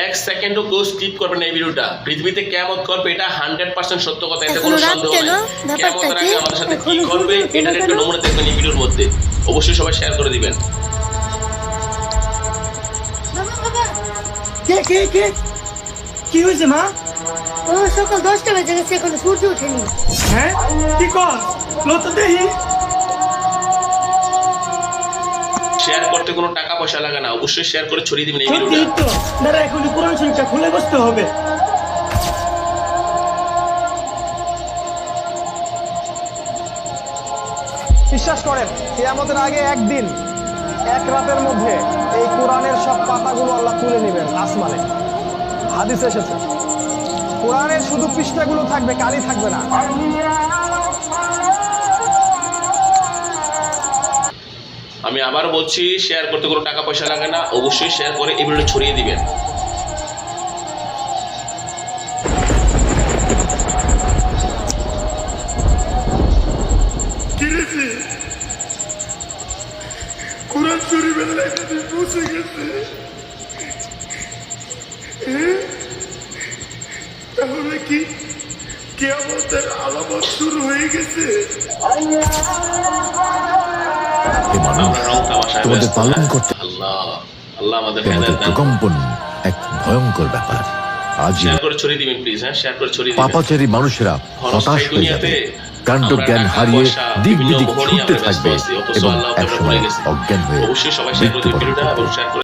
এক সেকেন্ডও কেউ স্কিপ করবে না এই ভিডিওটা। পৃথিবীতে কিয়ামত করবে, এটা 100% সত্য কথা, এতে কোনো সন্দেহ নেই। কিয়ামতের আগে আমাদের সাথে কি করবে এটার একটা নমুনা দেখবেন এই ভিডিওর মধ্যে। অবশ্যই সবাই শেয়ার করে দিবেন। কি হয়েছে মা? ও সকাল 10টা বেজে গেছে, এখনো সূর্য ওঠেনি। হ্যাঁ কি কর লতা দেহি। শেয়ার করতে কোনো টাকা পয়সা লাগে না, অবশ্যই শেয়ার করে ছড়িয়ে দিবেন এই সত্যি ভিডিওটা। তো দাঁড়া, এখনই কোরআন শরীফটা খুলে বসতে হবে। বিশ্বাস করেন কিয়ামতের আগে একদিন এক রাতের মধ্যে এই কোরআনের সব পাতাগুলো আল্লাহ তুলে নেবেন আসমানে। হাদিস এসেছে কোরআনের শুধু পৃষ্ঠাগুলো থাকবে, কালি থাকবে না। আমি আবার বলছি, শেয়ার করতে কোনো টাকা পয়সা লাগে না, অবশ্যই শেয়ার করে এই ভিডিওটা ছড়িয়ে দিবেন। কোরআন শরীফের লেখা মুছে গেছে। তাহলে কি কিয়ামতের আলামত শুরু হয়ে গেছে? তোমাদের পালন করতে আল্লাহ আল্লাহ আমাদের তোমাদের হেদায়েত দান করুন। প্রকম্পন এক ভয়ঙ্কর ব্যাপার। আজ শেয়ার করে ছড়িয়ে দিবেন প্লিজ। হ্যাঁ, শেয়ার করে ছড়িয়ে দিবেন। পাপাচারী মানুষেরা হতাশ ক্ষণস্থায়ী হয়ে যাবে, দুনিয়াতে কাণ্ডজ্ঞান আমরা টাকা হারিয়ে পয়সা দিক বিভিন্ন বিদিক মোহনে ছুটতে আমরা ব্যস্ত থাকবে আছি, অথচ এবং আল্লাহকে আমরা একসময় ভুলে গেছি। অজ্ঞান হয়ে অবশ্যই সবাই শেয়ার করে দিবেন মৃত্যুবরণ ভিডিওটা এবং করবে। শেয়ার করে